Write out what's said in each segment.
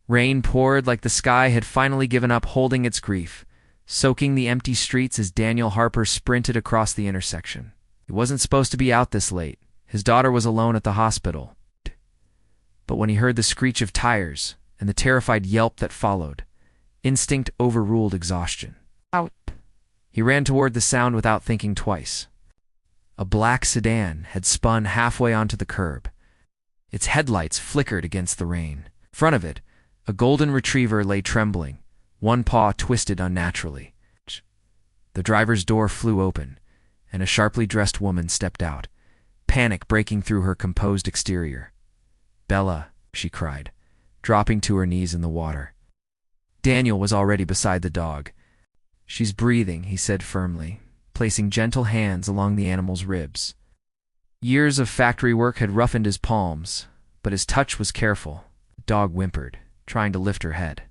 Rain poured like the sky had finally given up holding its grief, soaking the empty streets as Daniel Harper sprinted across the intersection. He wasn't supposed to be out this late. His daughter was alone at the hospital. But when he heard the screech of tires and the terrified yelp that followed, instinct overruled exhaustion. Out! He ran toward the sound without thinking twice. A black sedan had spun halfway onto the curb. Its headlights flickered against the rain. In front of it, a golden retriever lay trembling, one paw twisted unnaturally. The driver's door flew open, and a sharply dressed woman stepped out, panic breaking through her composed exterior. "Bella," she cried, dropping to her knees in the water. Daniel was already beside the dog. "She's breathing," he said firmly, placing gentle hands along the animal's ribs. Years of factory work had roughened his palms, but his touch was careful. The dog whimpered, trying to lift her head.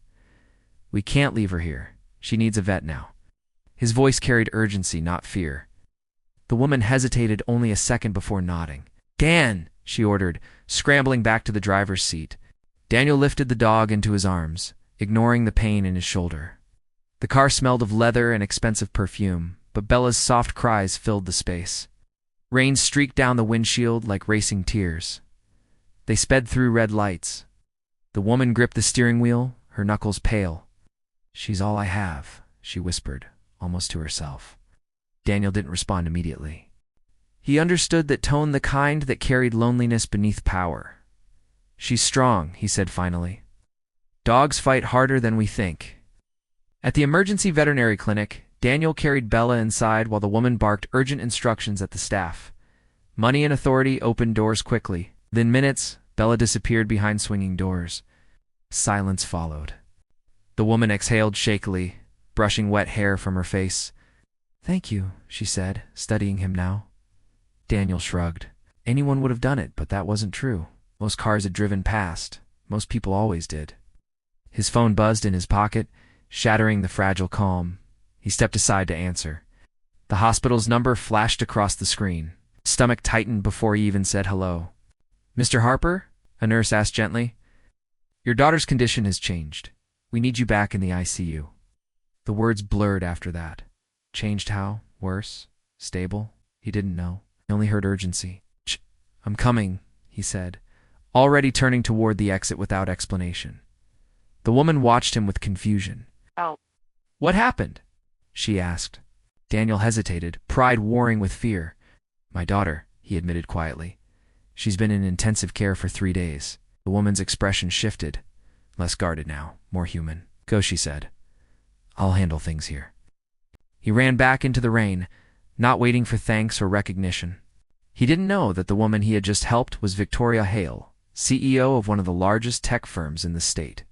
"We can't leave her here. She needs a vet now." His voice carried urgency, not fear. The woman hesitated only a second before nodding. "Dan!" she ordered, scrambling back to the driver's seat. Daniel lifted the dog into his arms, ignoring the pain in his shoulder. The car smelled of leather and expensive perfume, but Bella's soft cries filled the space. Rain streaked down the windshield like racing tears. They sped through red lights. The woman gripped the steering wheel, her knuckles pale. "She's all I have," she whispered, almost to herself. Daniel didn't respond immediately. He understood that tone, the kind that carried loneliness beneath power. "She's strong," he said finally. "Dogs fight harder than we think." At the emergency veterinary clinic, Daniel carried Bella inside while the woman barked urgent instructions at the staff. Money and authority opened doors quickly. Within minutes, Bella disappeared behind swinging doors. Silence followed. The woman exhaled shakily, brushing wet hair from her face. "Thank you," she said, studying him now. Daniel shrugged. Anyone would have done it, but that wasn't true. Most cars had driven past. Most people always did. His phone buzzed in his pocket, shattering the fragile calm. He stepped aside to answer. The hospital's number flashed across the screen. His stomach tightened before he even said hello. "Mr. Harper?" a nurse asked gently. "Your daughter's condition has changed. We need you back in the ICU." The words blurred after that. Changed how? Worse? Stable? He didn't know. He only heard urgency. "Shh, I'm coming," he said, already turning toward the exit without explanation. The woman watched him with confusion. "Oh. "What happened?" she asked. Daniel hesitated, pride warring with fear. "My daughter," he admitted quietly. "She's been in intensive care for 3 days." The woman's expression shifted. Less guarded now, more human. "Go," she said. "I'll handle things here." He ran back into the rain, not waiting for thanks or recognition. He didn't know that the woman he had just helped was Victoria Hale, CEO of one of the largest tech firms in the state.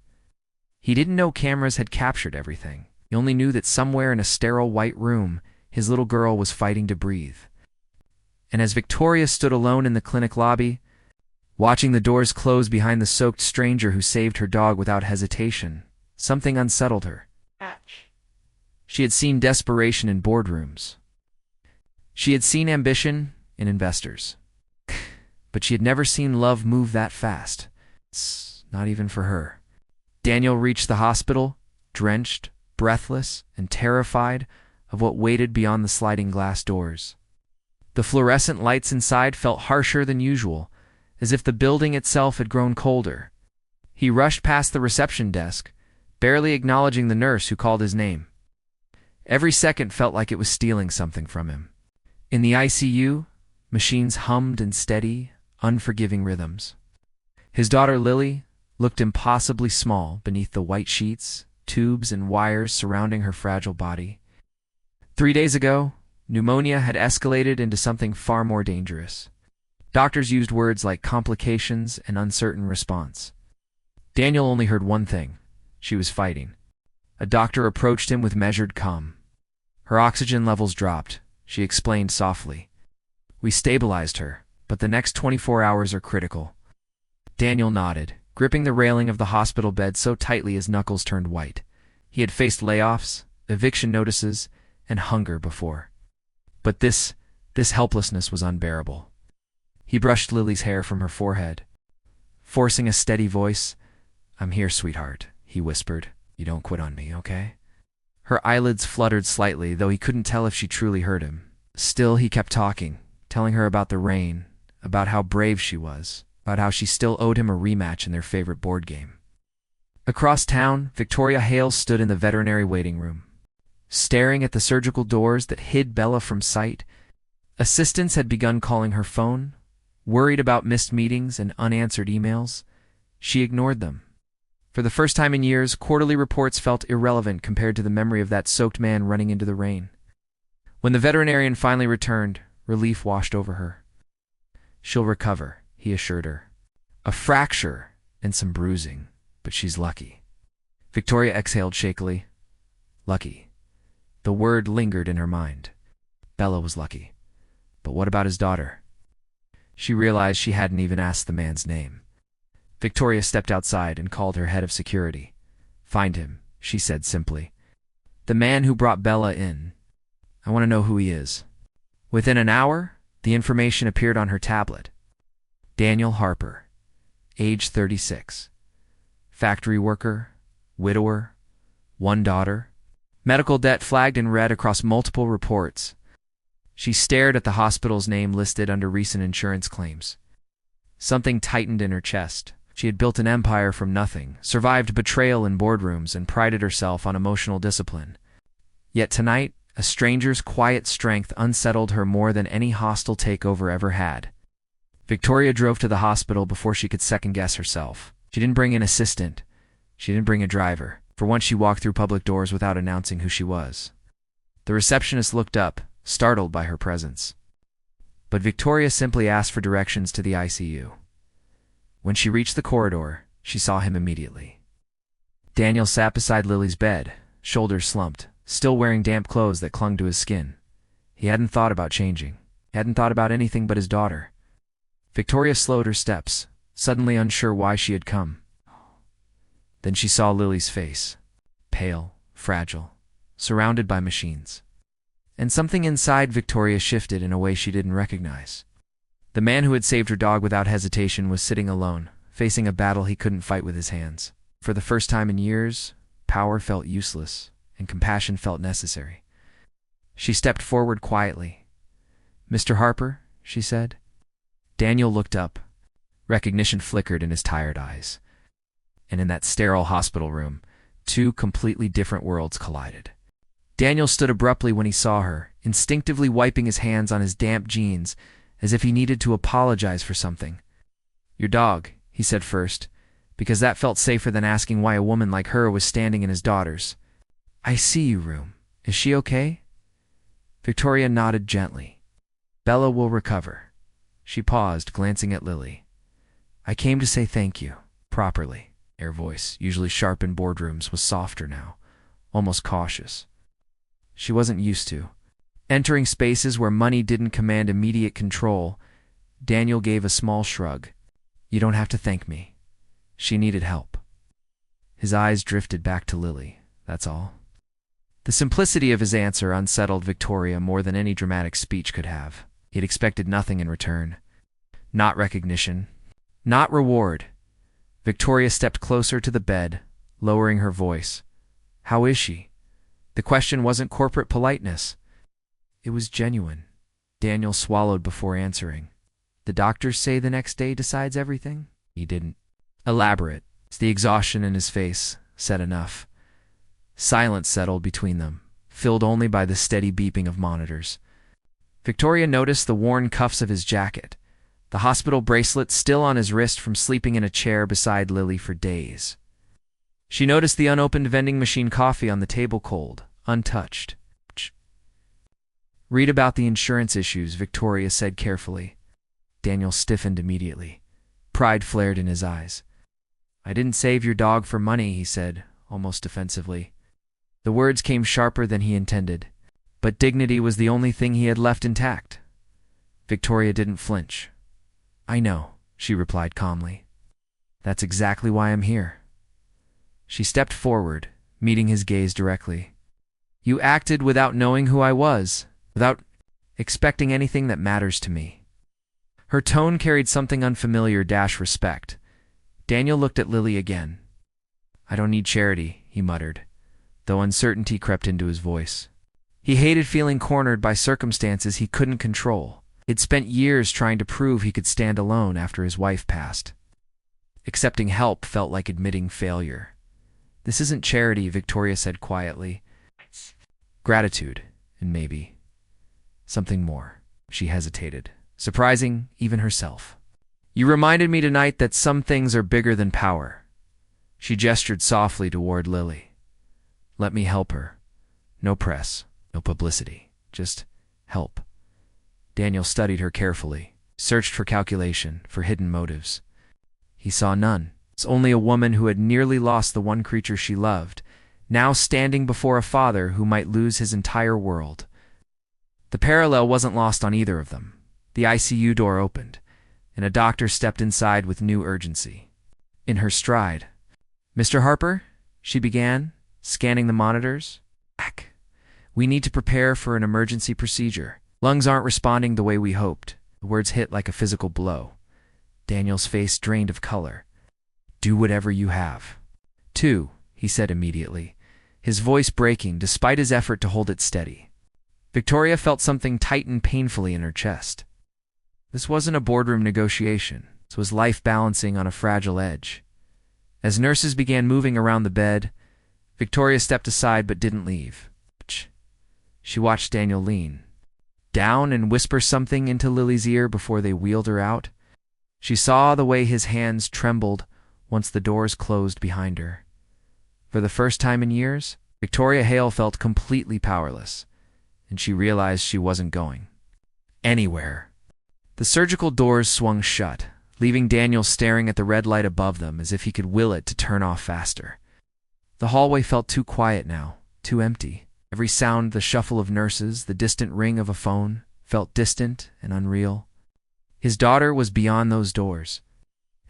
He didn't know cameras had captured everything. He only knew that somewhere in a sterile white room, his little girl was fighting to breathe. And as Victoria stood alone in the clinic lobby, watching the doors close behind the soaked stranger who saved her dog without hesitation, something unsettled her. Ouch. She had seen desperation in boardrooms. She had seen ambition in investors. But she had never seen love move that fast. Not even for her. Daniel reached the hospital, drenched, breathless, and terrified of what waited beyond the sliding glass doors. The fluorescent lights inside felt harsher than usual, as if the building itself had grown colder. He rushed past the reception desk, barely acknowledging the nurse who called his name. Every second felt like it was stealing something from him. In the ICU, machines hummed in steady, unforgiving rhythms. His daughter Lily looked impossibly small beneath the white sheets, tubes, and wires surrounding her fragile body. 3 days ago, pneumonia had escalated into something far more dangerous. Doctors used words like complications and uncertain response. Daniel only heard one thing. She was fighting. A doctor approached him with measured calm. Her oxygen levels dropped. She explained softly. "We stabilized her, but the next 24 hours are critical." Daniel nodded, gripping the railing of the hospital bed so tightly his knuckles turned white. He had faced layoffs, eviction notices, and hunger before. But this helplessness was unbearable. He brushed Lily's hair from her forehead. Forcing a steady voice, "I'm here, sweetheart," he whispered. "You don't quit on me, okay?" Her eyelids fluttered slightly, though he couldn't tell if she truly heard him. Still, he kept talking, telling her about the rain, about how brave she was, about how she still owed him a rematch in their favorite board game. Across town, Victoria Hale stood in the veterinary waiting room, staring at the surgical doors that hid Bella from sight. Assistants had begun calling her phone, worried about missed meetings and unanswered emails. She ignored them. For the first time in years, quarterly reports felt irrelevant compared to the memory of that soaked man running into the rain. When the veterinarian finally returned, relief washed over her. "She'll recover," he assured her. "A fracture and some bruising, but she's lucky." Victoria exhaled shakily. Lucky. The word lingered in her mind. Bella was lucky. But what about his daughter? She realized she hadn't even asked the man's name. Victoria stepped outside and called her head of security. "Find him," she said simply. "The man who brought Bella in. I want to know who he is." Within an hour, the information appeared on her tablet. Daniel Harper, age 36. Factory worker, widower, one daughter. Medical debt flagged in red across multiple reports. She stared at the hospital's name listed under recent insurance claims. Something tightened in her chest. She had built an empire from nothing, survived betrayal in boardrooms, and prided herself on emotional discipline. Yet tonight, a stranger's quiet strength unsettled her more than any hostile takeover ever had. Victoria drove to the hospital before she could second-guess herself. She didn't bring an assistant. She didn't bring a driver. For once, she walked through public doors without announcing who she was. The receptionist looked up, startled by her presence. But Victoria simply asked for directions to the ICU. When she reached the corridor, she saw him immediately. Daniel sat beside Lily's bed, shoulders slumped, still wearing damp clothes that clung to his skin. He hadn't thought about changing. He hadn't thought about anything but his daughter. Victoria slowed her steps, suddenly unsure why she had come. Then she saw Lily's face, pale, fragile, surrounded by machines. And something inside Victoria shifted in a way she didn't recognize. The man who had saved her dog without hesitation was sitting alone, facing a battle he couldn't fight with his hands. For the first time in years, power felt useless, and compassion felt necessary. She stepped forward quietly. "Mr. Harper," she said. Daniel looked up. Recognition flickered in his tired eyes. And in that sterile hospital room, two completely different worlds collided. Daniel stood abruptly when he saw her, instinctively wiping his hands on his damp jeans, as if he needed to apologize for something. "Your dog," he said first, because that felt safer than asking why a woman like her was standing in his daughter's ICU room. "Is she okay?" Victoria nodded gently. "Bella will recover." She paused, glancing at Lily. "I came to say thank you, properly." Her voice, usually sharp in boardrooms, was softer now, almost cautious. She wasn't used to entering spaces where money didn't command immediate control. Daniel gave a small shrug. "You don't have to thank me. She needed help." His eyes drifted back to Lily, that's all. The simplicity of his answer unsettled Victoria more than any dramatic speech could have. He had expected nothing in return. Not recognition. Not reward. Victoria stepped closer to the bed, lowering her voice. "How is she?" The question wasn't corporate politeness. It was genuine. Daniel swallowed before answering. "The doctors say the next day decides everything?" He didn't elaborate. The exhaustion in his face said enough. Silence settled between them, filled only by the steady beeping of monitors. Victoria noticed the worn cuffs of his jacket, the hospital bracelet still on his wrist from sleeping in a chair beside Lily for days. She noticed the unopened vending machine coffee on the table cold, untouched. "Read about the insurance issues," Victoria said carefully. Daniel stiffened immediately. Pride flared in his eyes. "I didn't save your dog for money," he said, almost defensively. The words came sharper than he intended, but dignity was the only thing he had left intact. Victoria didn't flinch. "I know," she replied calmly. "That's exactly why I'm here." She stepped forward, meeting his gaze directly. "You acted without knowing who I was, without expecting anything that matters to me." Her tone carried something unfamiliar, respect. Daniel looked at Lily again. I don't need charity, he muttered, though uncertainty crept into his voice. He hated feeling cornered by circumstances he couldn't control. He'd spent years trying to prove he could stand alone after his wife passed. Accepting help felt like admitting failure. This isn't charity, Victoria said quietly. Gratitude, and maybe something more. She hesitated, surprising even herself. You reminded me tonight that some things are bigger than power. She gestured softly toward Lily. Let me help her. No press, no publicity, just help. Daniel studied her carefully, searched for calculation, for hidden motives. He saw none. It's only a woman who had nearly lost the one creature she loved, now standing before a father who might lose his entire world. The parallel wasn't lost on either of them. The ICU door opened, and a doctor stepped inside with new urgency. In her stride. Mr. Harper, she began, scanning the monitors. Back. We need to prepare for an emergency procedure. Lungs aren't responding the way we hoped. The words hit like a physical blow. Daniel's face drained of color. Do whatever you have. Two, he said immediately, his voice breaking despite his effort to hold it steady. Victoria felt something tighten painfully in her chest. This wasn't a boardroom negotiation. This was life balancing on a fragile edge. As nurses began moving around the bed, Victoria stepped aside but didn't leave. She watched Daniel lean down and whisper something into Lily's ear before they wheeled her out. She saw the way his hands trembled once the doors closed behind her. For the first time in years, Victoria Hale felt completely powerless, and she realized she wasn't going anywhere. The surgical doors swung shut, leaving Daniel staring at the red light above them as if he could will it to turn off faster. The hallway felt too quiet now, too empty. Every sound, the shuffle of nurses, the distant ring of a phone, felt distant and unreal. His daughter was beyond those doors,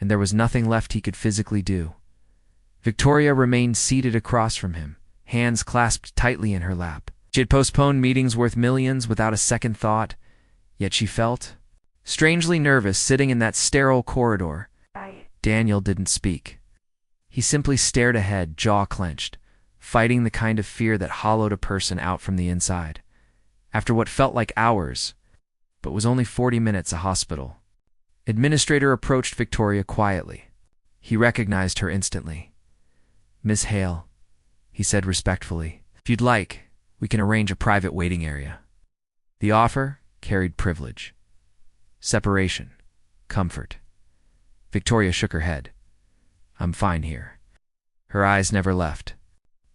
and there was nothing left he could physically do. Victoria remained seated across from him, hands clasped tightly in her lap. She had postponed meetings worth millions without a second thought, yet she felt strangely nervous sitting in that sterile corridor. Daniel didn't speak. He simply stared ahead, jaw clenched, fighting the kind of fear that hollowed a person out from the inside. After what felt like hours, but was only 40 minutes a hospital, Administrator approached Victoria quietly. He recognized her instantly. Miss Hale, he said respectfully, if you'd like, we can arrange a private waiting area. The offer carried privilege, separation, comfort. Victoria shook her head. I'm fine here. Her eyes never left.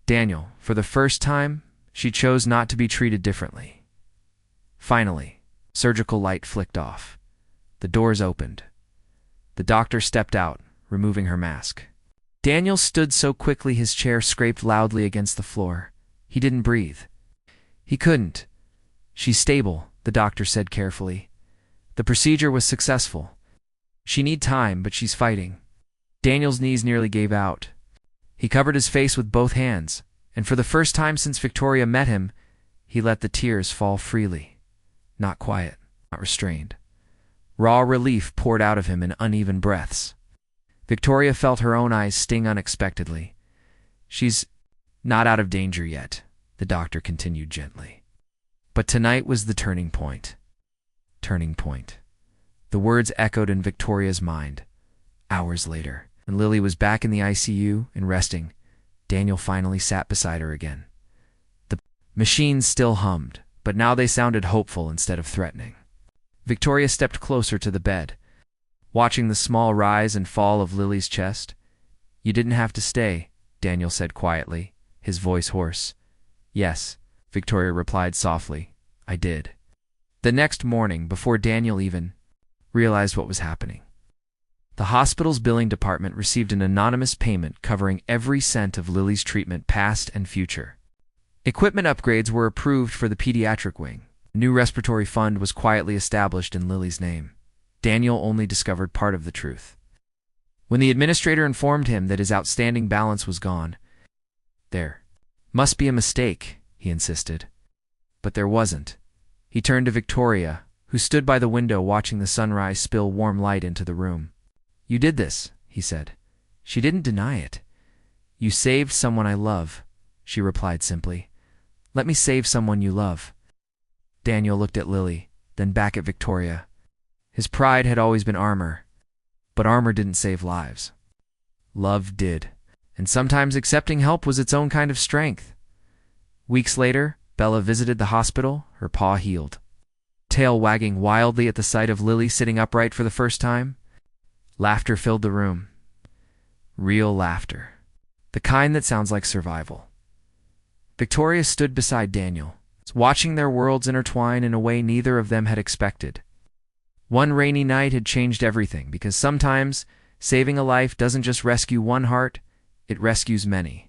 Daniel, for the first time, she chose not to be treated differently. Finally, surgical light flicked off. The doors opened. The doctor stepped out, removing her mask. Daniel stood so quickly his chair scraped loudly against the floor. He didn't breathe. He couldn't. She's stable, the doctor said carefully. The procedure was successful. She needs time, but she's fighting. Daniel's knees nearly gave out. He covered his face with both hands, and for the first time since Victoria met him, he let the tears fall freely. Not quiet, not restrained. Raw relief poured out of him in uneven breaths. Victoria felt her own eyes sting unexpectedly. She's not out of danger yet, the doctor continued gently. But tonight was the turning point. Turning point. The words echoed in Victoria's mind. Hours later, when Lily was back in the ICU and resting, Daniel finally sat beside her again. The machines still hummed, but now they sounded hopeful instead of threatening. Victoria stepped closer to the bed, watching the small rise and fall of Lily's chest. You didn't have to stay, Daniel said quietly, his voice hoarse. Yes, Victoria replied softly. I did. The next morning, before Daniel even realized what was happening, the hospital's billing department received an anonymous payment covering every cent of Lily's treatment past and future. Equipment upgrades were approved for the pediatric wing. A new respiratory fund was quietly established in Lily's name. Daniel only discovered part of the truth. When the administrator informed him that his outstanding balance was gone, there must be a mistake, he insisted. But there wasn't. He turned to Victoria, who stood by the window watching the sunrise spill warm light into the room. You did this, he said. She didn't deny it. You saved someone I love, she replied simply. Let me save someone you love. Daniel looked at Lily, then back at Victoria. His pride had always been armor, but armor didn't save lives. Love did, and sometimes accepting help was its own kind of strength. Weeks later, Bella visited the hospital, her paw healed, tail wagging wildly at the sight of Lily sitting upright for the first time. Laughter filled the room. Real laughter. The kind that sounds like survival. Victoria stood beside Daniel, watching their worlds intertwine in a way neither of them had expected. One rainy night had changed everything, because sometimes saving a life doesn't just rescue one heart, it rescues many.